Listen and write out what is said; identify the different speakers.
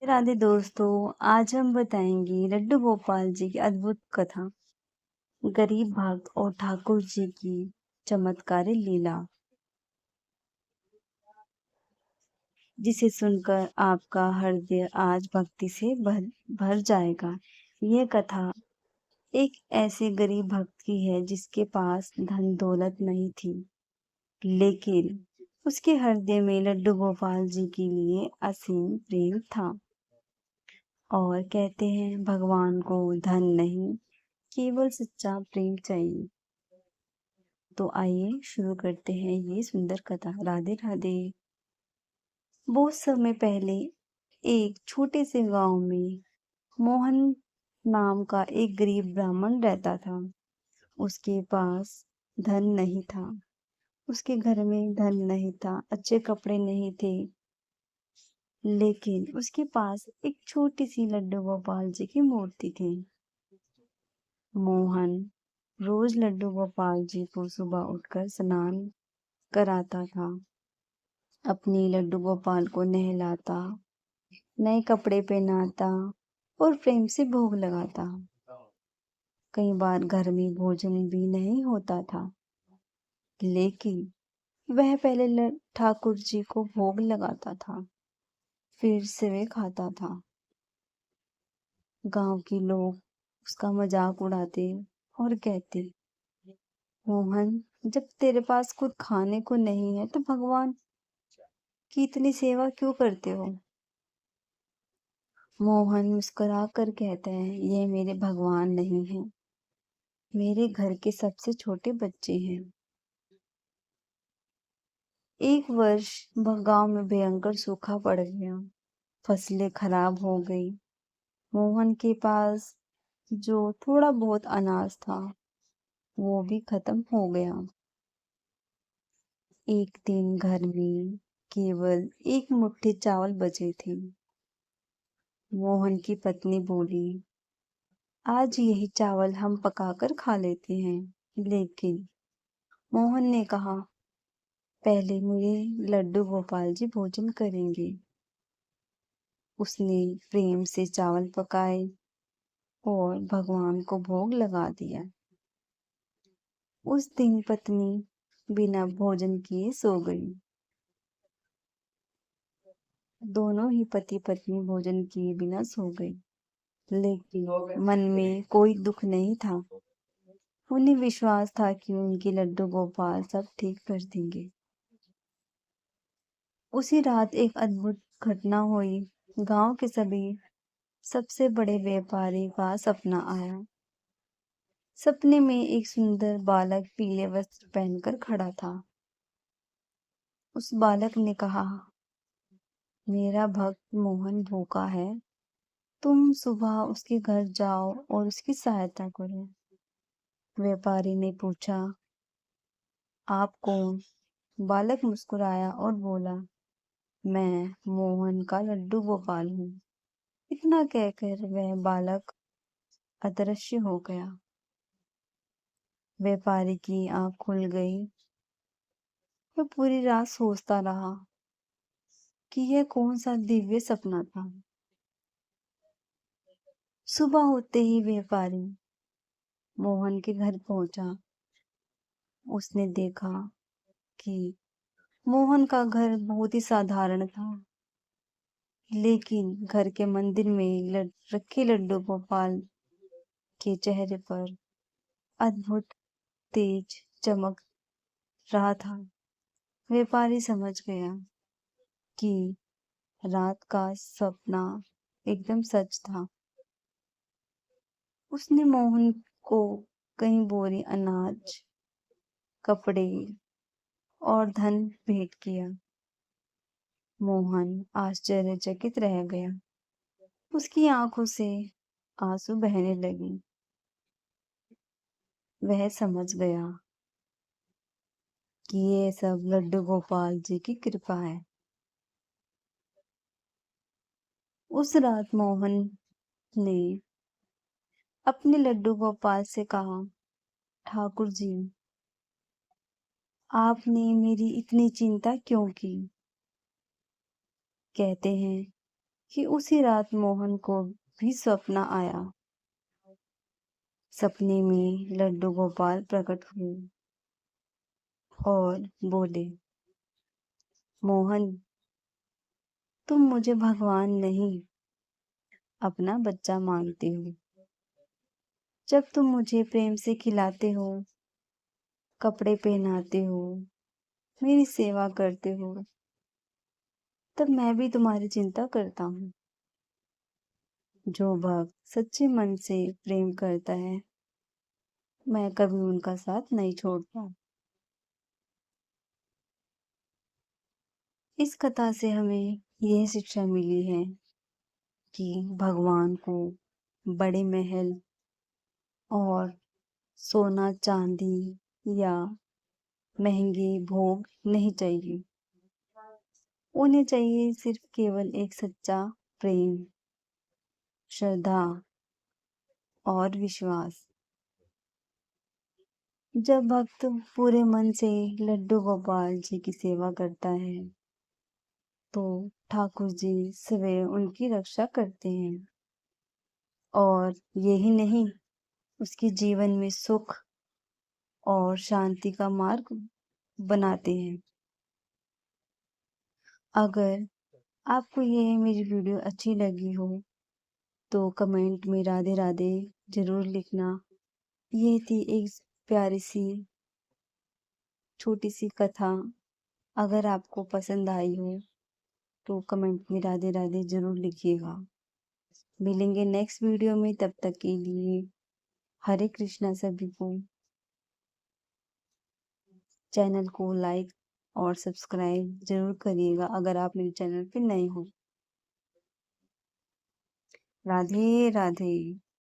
Speaker 1: राधे दोस्तों, आज हम बताएंगे लड्डू गोपाल जी की अद्भुत कथा। गरीब भक्त और ठाकुर जी की चमत्कारी लीला, जिसे सुनकर आपका हृदय आज भक्ति से भर जाएगा। यह कथा एक ऐसे गरीब भक्त की है जिसके पास धन दौलत नहीं थी, लेकिन उसके हृदय में लड्डू गोपाल जी के लिए असीम प्रेम था। और कहते हैं, भगवान को धन नहीं, केवल सच्चा प्रेम चाहिए। तो आइए शुरू करते हैं ये सुंदर कथा। राधे राधे। बहुत समय पहले एक छोटे से गांव में मोहन नाम का एक गरीब ब्राह्मण रहता था। उसके पास धन नहीं था, उसके घर में धन नहीं था, अच्छे कपड़े नहीं थे, लेकिन उसके पास एक छोटी सी लड्डू गोपाल जी की मूर्ति थी। मोहन रोज लड्डू गोपाल जी को सुबह उठकर स्नान कराता था, अपनी लड्डू गोपाल को नहलाता, नए कपड़े पहनाता और प्रेम से भोग लगाता। कई बार घर में भोजन भी नहीं होता था, लेकिन वह पहले ठाकुर जी को भोग लगाता था, फिर से वे खाता था। गांव के लोग उसका मजाक उड़ाते और कहते, मोहन, जब तेरे पास खुद खाने को नहीं है तो भगवान की इतनी सेवा क्यों करते हो? मोहन मुस्कुरा कर कहता है, ये मेरे भगवान नहीं हैं, मेरे घर के सबसे छोटे बच्चे हैं। एक वर्ष गांव में भयंकर सूखा पड़ गया, फसलें खराब हो गई। मोहन के पास जो थोड़ा बहुत अनाज था वो भी खत्म हो गया। एक दिन घर में केवल एक मुट्ठी चावल बचे थे। मोहन की पत्नी बोली, आज यही चावल हम पकाकर खा लेते हैं। लेकिन मोहन ने कहा, पहले मेरे लड्डू गोपाल जी भोजन करेंगे। उसने प्रेम से चावल पकाए और भगवान को भोग लगा दिया। उस दिन पत्नी बिना भोजन किए सो गई। दोनों ही पति पत्नी भोजन किए बिना सो गई, लेकिन मन में कोई दुख नहीं था। उन्हें विश्वास था कि उनके लड्डू गोपाल सब ठीक कर देंगे। उसी रात एक अद्भुत घटना हुई। गांव के सभी सबसे बड़े व्यापारी का सपना आया। सपने में एक सुंदर बालक पीले वस्त्र पहनकर खड़ा था। उस बालक ने कहा, मेरा भक्त मोहन भूखा है, तुम सुबह उसके घर जाओ और उसकी सहायता करो। व्यापारी ने पूछा, आप कौन? बालक मुस्कुराया और बोला, मैं मोहन का लड्डू गोपाल हूँ। इतना कहकर वह बालक अदृश्य हो गया। व्यापारी की आंख खुल गई। वह पूरी रात सोचता रहा कि यह कौन सा दिव्य सपना था। सुबह होते ही व्यापारी मोहन के घर पहुंचा। उसने देखा कि मोहन का घर बहुत ही साधारण था, लेकिन घर के मंदिर में रखे लड्डू गोपाल के चेहरे पर अद्भुत तेज चमक रहा था। व्यापारी समझ गया कि रात का सपना एकदम सच था। उसने मोहन को कई बोरी अनाज, कपड़े और धन भेंट किया। मोहन आश्चर्यचकित रह गया। उसकी आंखों से आंसू बहने लगे। वह समझ गया कि ये सब लड्डू गोपाल जी की कृपा है। उस रात मोहन ने अपने लड्डू गोपाल से कहा, ठाकुर जी, आपने मेरी इतनी चिंता क्यों की? कहते हैं कि उसी रात मोहन को भी स्वप्न आया। सपने में लड्डू गोपाल प्रकट हुए और बोले, मोहन, तुम मुझे भगवान नहीं, अपना बच्चा मानते हो। जब तुम मुझे प्रेम से खिलाते हो, कपड़े पहनाते हो, मेरी सेवा करते हो, तब मैं भी तुम्हारी चिंता करता हूँ। जो भक्त सच्चे मन से प्रेम करता है, मैं कभी उनका साथ नहीं छोड़ता। इस कथा से हमें यह शिक्षा मिली है कि भगवान को बड़े महल और सोना चांदी या महंगे भोग नहीं चाहिए। उन्हें चाहिए सिर्फ केवल एक सच्चा प्रेम, श्रद्धा और विश्वास। जब भक्त पूरे मन से लड्डू गोपाल जी की सेवा करता है, तो ठाकुर जी सदैव उनकी रक्षा करते हैं और यही नहीं, उसके जीवन में सुख और शांति का मार्ग बनाते हैं। अगर आपको ये मेरी वीडियो अच्छी लगी हो तो कमेंट में राधे राधे जरूर लिखना। ये थी एक प्यारी सी छोटी सी कथा। अगर आपको पसंद आई हो तो कमेंट में राधे राधे जरूर लिखिएगा। मिलेंगे नेक्स्ट वीडियो में, तब तक के लिए हरे कृष्णा सभी को। चैनल को लाइक और सब्सक्राइब जरूर करिएगा अगर आप मेरे चैनल पे नए हो। राधे राधे।